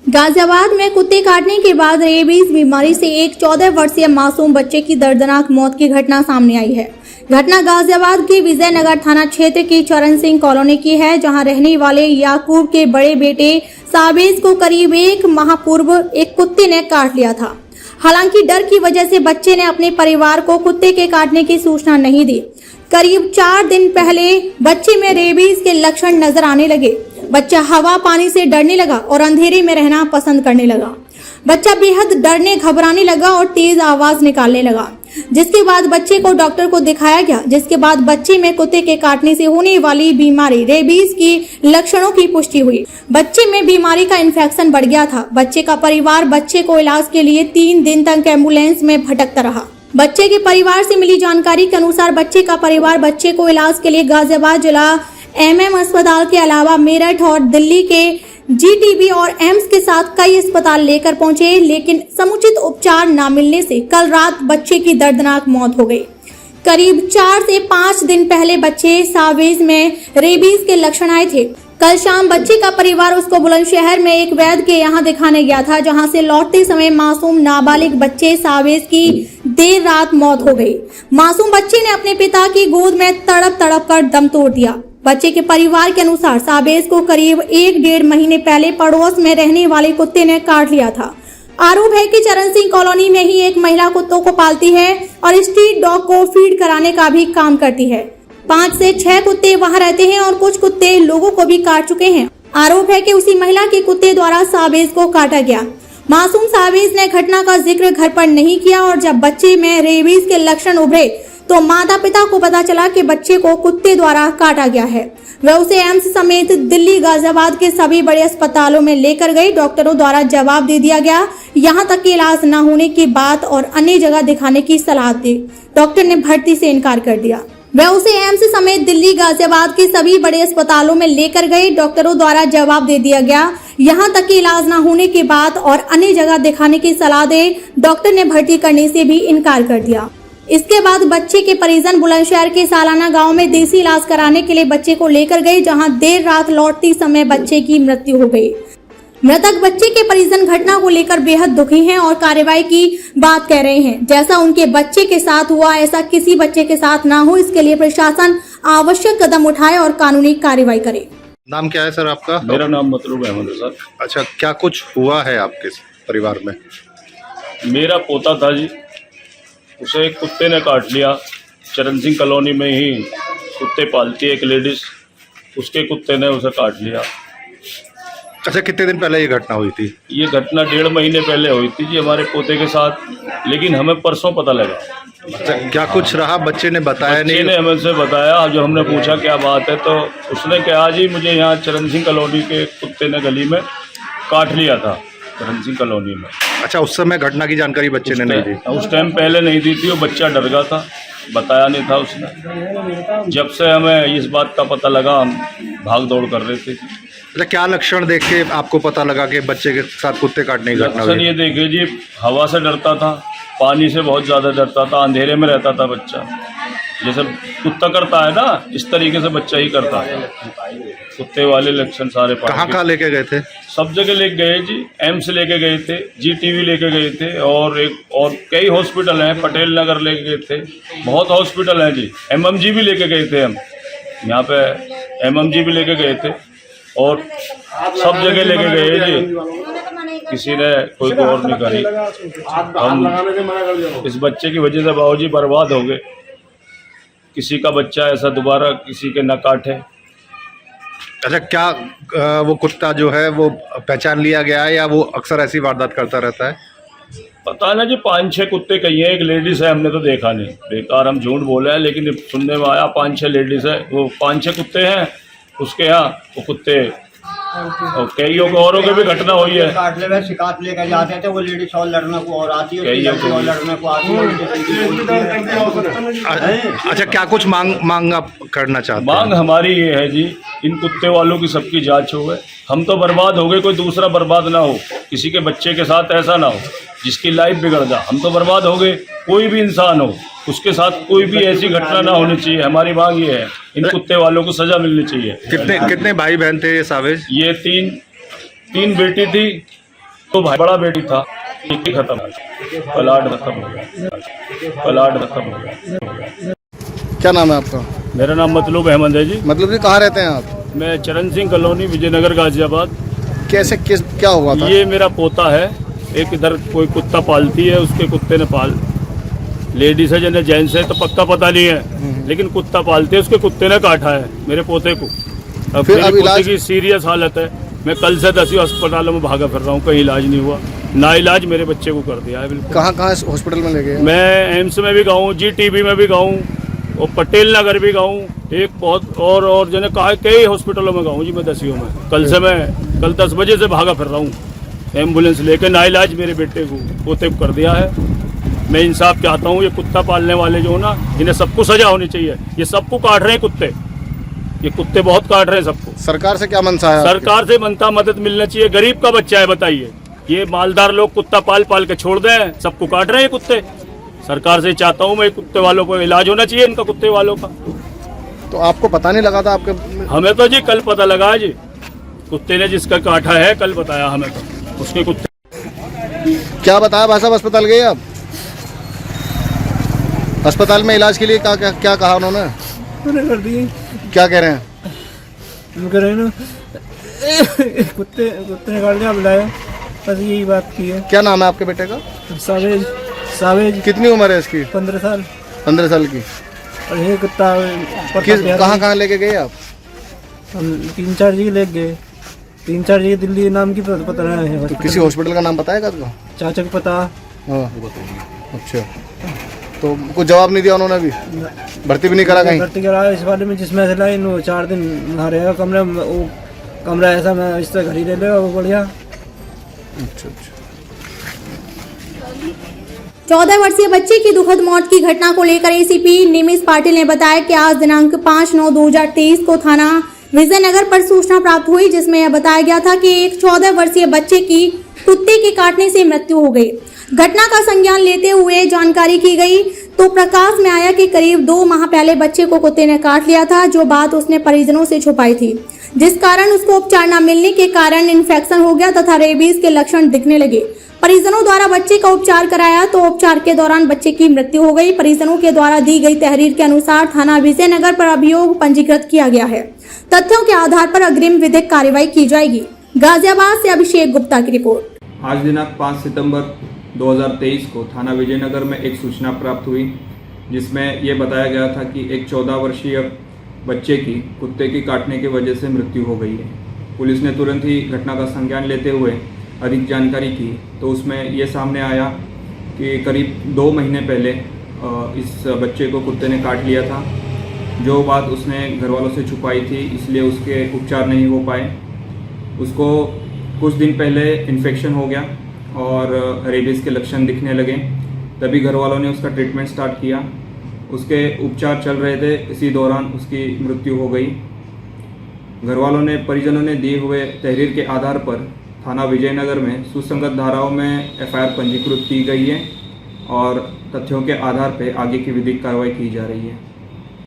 गाजियाबाद में कुत्ते काटने के बाद रेबीज बीमारी से एक 14 वर्षीय मासूम बच्चे की दर्दनाक मौत की घटना सामने आई है। घटना गाजियाबाद के विजयनगर थाना क्षेत्र की चरण सिंह कॉलोनी की है, जहां रहने वाले याकूब के बड़े बेटे साबिज को करीब एक माह पूर्व एक कुत्ते ने काट लिया था। हालांकि डर की वजह से बच्चे ने अपने परिवार को कुत्ते के काटने की सूचना नहीं दी। करीब 4 दिन पहले बच्चे में रेबीज के लक्षण नजर आने लगे। बच्चा हवा पानी से डरने लगा और अंधेरे में रहना पसंद करने लगा। बच्चा बेहद डरने घबराने लगा और तेज आवाज निकालने लगा, जिसके बाद बच्चे को डॉक्टर को दिखाया गया, जिसके बाद बच्चे में कुत्ते के काटने से होने वाली बीमारी रेबीज की लक्षणों की पुष्टि हुई। बच्चे में बीमारी का इन्फेक्शन बढ़ गया था। बच्चे का परिवार बच्चे को इलाज के लिए 3 दिन तक एम्बुलेंस में भटकता रहा। बच्चे के परिवार से मिली जानकारी के अनुसार बच्चे का परिवार बच्चे को इलाज के लिए गाजियाबाद जिला MM अस्पताल के अलावा मेरठ और दिल्ली के GTB और एम्स के साथ कई अस्पताल लेकर पहुंचे, लेकिन समुचित उपचार न मिलने से कल रात बच्चे की दर्दनाक मौत हो गई। करीब 4 से 5 दिन पहले बच्चे सावेज में रेबीज के लक्षण आए थे। कल शाम बच्चे का परिवार उसको बुलंदशहर में एक वैद्य के यहाँ दिखाने गया था, जहाँ से लौटते समय मासूम नाबालिग बच्चे सावेज की देर रात मौत हो गई। मासूम बच्चे ने अपने पिता की गोद में तड़प कर दम तोड़ दिया। बच्चे के परिवार के अनुसार साबेज को करीब 1-1.5 महीने पहले पड़ोस में रहने वाले कुत्ते ने काट लिया था। आरोप है कि चरण सिंह कॉलोनी में ही एक महिला कुत्तों को पालती है और स्ट्रीट डॉग को फीड कराने का भी काम करती है। 5 से 6 कुत्ते वहां रहते हैं और कुछ कुत्ते लोगों को भी काट चुके हैं। आरोप है कि उसी महिला के कुत्ते द्वारा साबेज को काटा गया। मासूम साबेज ने घटना का जिक्र घर पर नहीं किया और जब बच्चे में रेबीज के लक्षण उभरे तो माता पिता को पता चला कि बच्चे को कुत्ते द्वारा काटा गया है। वह उसे एम्स समेत दिल्ली गाजियाबाद के सभी बड़े अस्पतालों में लेकर गई। डॉक्टरों द्वारा जवाब दे दिया गया, यहाँ तक कि इलाज न होने की बात और अन्य जगह दिखाने की सलाह दी। डॉक्टर ने भर्ती से इनकार कर दिया। वह उसे एम्स समेत दिल्ली गाजियाबाद के सभी बड़े अस्पतालों में लेकर गई। डॉक्टरों द्वारा जवाब दे दिया गया, यहाँ तक कि इलाज न होने की बात और अन्य जगह दिखाने की सलाह दे। डॉक्टर ने भर्ती करने से भी इनकार कर दिया। इसके बाद बच्चे के परिजन बुलंदशहर के सालाना गांव में देसी इलाज कराने के लिए बच्चे को लेकर गए, जहां देर रात लौटते समय बच्चे की मृत्यु हो गई। मृतक बच्चे के परिजन घटना को लेकर बेहद दुखी हैं और कार्रवाई की बात कह रहे हैं। जैसा उनके बच्चे के साथ हुआ ऐसा किसी बच्चे के साथ ना हो, इसके लिए प्रशासन आवश्यक कदम उठाए और कानूनी कार्रवाई करे। नाम क्या है सर आपका? मेरा नाम मतलूब अहमद है सर। अच्छा, क्या कुछ हुआ है आपके परिवार में? मेरा पोता था जी, उसे एक कुत्ते ने काट लिया। चरण सिंह कॉलोनी में ही कुत्ते पालती है एक लेडीज, उसके कुत्ते ने उसे काट लिया। अच्छा, कितने दिन पहले ये घटना हुई थी? ये घटना 1.5 महीने पहले हुई थी जी हमारे पोते के साथ, लेकिन हमें परसों पता लगा। अच्छा, क्या कुछ रहा? बच्चे ने बताया नहीं? बच्चे ने हमें से बताया। जब हमने पूछा क्या बात है तो उसने कहा जी मुझे यहाँ चरण सिंह कॉलोनी के कुत्ते ने गली में काट लिया था, चरण सिंह कॉलोनी में। अच्छा, उस समय घटना की जानकारी बच्चे ने नहीं दी? उस टाइम पहले नहीं दी थी, वो बच्चा डर गया था, बताया नहीं था उसने। जब से हमें इस बात का पता लगा हम भाग दौड़ कर रहे थे। अच्छा, क्या लक्षण देख के आपको पता लगा कि बच्चे के साथ कुत्ते काटने की घटना हुई? ये देखिए जी, हवा से डरता था, पानी से बहुत ज़्यादा डरता था, अंधेरे में रहता था बच्चा। जैसे कुत्ता करता है ना, इस तरीके से बच्चा ही करता है। कुत्ते वाले लक्षण सारे। कहाँ लेके गए थे? सब जगह लेके गए जी। एम्स लेके गए थे, GTB लेके गए थे और कई हॉस्पिटल हैं, पटेल नगर लेके गए थे, बहुत हॉस्पिटल हैं जी। MMG भी लेके गए थे हम, यहाँ पे MMG भी लेके गए थे और सब जगह लेके गए जी। किसी ने कोई गौर नहीं करी। हम इस बच्चे की वजह से बाबूजी बर्बाद हो गए। किसी का बच्चा ऐसा दोबारा किसी के न काटे। अच्छा, क्या वो कुत्ता जो है वो पहचान लिया गया है या वो अक्सर ऐसी वारदात करता रहता है? पता ना जी, 5-6 कुत्ते कही है, एक लेडीज है, हमने तो देखा नहीं। बेकार हम झूठ बोले हैं, लेकिन सुनने में आया 5-6 लेडीज है, वो 5-6 कुत्ते हैं उसके यहाँ। वो कुत्ते और कई औरों की भी घटना हुई है। काटले में शिकायत लेकर जाते थे, वो लेडीज और लड़ने को और आती है, और लड़ने को आती है। अच्छा, क्या कुछ मांग आप करना चाहते हैं? मांग हमारी ये है जी, इन कुत्ते वालों की सबकी जांच हो गए। हम तो बर्बाद हो गए, कोई दूसरा बर्बाद ना हो, किसी के बच्चे के साथ ऐसा ना हो जिसकी लाइफ बिगड़ जाए। हम तो बर्बाद हो गए, कोई भी इंसान हो उसके साथ कोई भी ऐसी घटना ना होनी चाहिए। हमारी मांग ये है, इन कुत्ते वालों को सजा मिलनी चाहिए। कितने भाई बहन थे ये सावेज? ये तीन बेटी थी तो भाई बड़ा बेटी था, एक ही खत्म हो गया, प्लाट खत्म हो गया, प्लाट खत्म हो गया। क्या नाम है आपका? मेरा नाम मतलूब अहमद है जी। मतलब जी कहाँ रहते हैं आप? मैं चरण सिंह कॉलोनी, विजयनगर, गाजियाबाद। कैसे क्या हुआ था? ये मेरा पोता है, एक इधर कोई कुत्ता पालती है, उसके कुत्ते ने लेडीज है जने जेंट्स है तो पक्का पता नहीं है, लेकिन कुत्ता पालते है, उसके कुत्ते ने काटा है मेरे पोते को। अब फिर मेरे अब पोते इलाज? की सीरियस हालत है। मैं कल से 10 अस्पतालों में भागा फिर रहा हूँ, कहीं इलाज नहीं हुआ, ना इलाज मेरे बच्चे को कर दिया है बिल्कुल। कहाँ हॉस्पिटल में ले गए? मैं एम्स में भी गया हूँ, GTV में भी गया हूँ, और पटेल नगर भी गया हूँ, एक बहुत और जने कहा कई हॉस्पिटलों में गया हूँ जी मैं 10 में। कल 10 बजे से भागा फिर रहा हूँ एम्बुलेंस लेकर, ना इलाज मेरे बेटे को पोते को कर दिया है। मैं इंसाफ चाहता हूँ, ये कुत्ता पालने वाले जो ना, इन्हें सबको सजा होनी चाहिए। ये सबको काट रहे हैं कुत्ते, ये कुत्ते बहुत काट रहे हैं सबको। सरकार से क्या मनसा है? सरकार से बनता मदद मिलना चाहिए, गरीब का बच्चा है बताइए, ये मालदार लोग कुत्ता पाल के छोड़ दें, सबको काट रहे हैं कुत्ते। सरकार से चाहता हूँ मैं, कुत्ते वालों को इलाज होना चाहिए, इनका कुत्ते वालों का। तो आपको पता नहीं लगा था आपके? हमें तो जी कल पता लगा जी, कुत्ते ने जिसका काटा है कल बताया हमें, तो उसके कुत्ते। क्या बताया भाई साहब? अस्पताल गए आप? अस्पताल में इलाज के लिए क्या कहा उन्होंने? उन्हें कर दिए। क्या कह रहे हैं? वो कह रहे हैं ना कुत्ते ने काट दिया, बुलाया, बस यही बात की है। क्या नाम है आपके बेटे का? सावेज। कितनी उम्र है इसकी? 15 साल। 15 साल की। और ये कुत्ता कहाँ लेके गए आप? हम 3-4 जगह ले गए, 3-4 जगह दिल्ली नाम की पता नहीं है। तो किसी हॉस्पिटल का नाम बताएगा तुमको? चाचा को पता। हाँ, अच्छा, तो कुछ जवाब नहीं दिया उन्होंने? अभी भर्ती भी नहीं करा कहीं? भर्ती करा इस बारे में, जिसमें से लाई 4 दिन वहाँ रहेगा कमरे में। वो कमरा ऐसा मैं इस तरह घर ही ले लेगा, वो बढ़िया। अच्छा। 14 वर्षीय बच्चे की दुखद मौत की घटना को लेकर ACP निमिष पाटिल ने बताया कि आज दिनांक 5/9/2023 को थाना विजयनगर पर सूचना प्राप्त हुई, जिसमें यह बताया गया था कि एक 14 वर्षीय बच्चे की कुत्ते के काटने से मृत्यु हो गई। घटना का संज्ञान लेते हुए जानकारी की गई तो प्रकाश में आया कि करीब 2 माह पहले बच्चे को कुत्ते ने काट लिया था, जो बात उसने परिजनों से छुपाई थी, जिस कारण उसको उपचार न मिलने के कारण इन्फेक्शन हो गया तथा रेबीज के लक्षण दिखने लगे। परिजनों द्वारा बच्चे का उपचार कराया तो उपचार के दौरान बच्चे की मृत्यु हो गई। परिजनों के द्वारा दी गई तहरीर के अनुसार थाना विजयनगर पर अभियोग पंजीकृत किया गया है। तथ्यों के आधार पर अग्रिम विधिक कार्रवाई की जाएगी। गाजियाबाद से अभिषेक गुप्ता की रिपोर्ट। आज दिनांक 5 सितंबर 2023 को थाना विजयनगर में एक सूचना प्राप्त हुई, जिसमें यह बताया गया था कि एक 14 वर्षीय बच्चे की कुत्ते की काटने की वजह से मृत्यु हो गई है। पुलिस ने तुरंत ही घटना का संज्ञान लेते हुए अधिक जानकारी की तो उसमें ये सामने आया कि करीब 2 महीने पहले इस बच्चे को कुत्ते ने काट लिया था। जो बात उसने घर वालों से छुपाई थी, इसलिए उसके उपचार नहीं हो पाए। उसको कुछ दिन पहले इन्फेक्शन हो गया और रेबीज़ के लक्षण दिखने लगे, तभी घर वालों ने उसका ट्रीटमेंट स्टार्ट किया। उसके उपचार चल रहे थे, इसी दौरान उसकी मृत्यु हो गई। घर वालों ने, परिजनों ने दिए हुए तहरीर के आधार पर थाना विजयनगर में सुसंगत धाराओं में FIR पंजीकृत की गई है और तथ्यों के आधार पर आगे की विधिक कार्रवाई की जा रही है।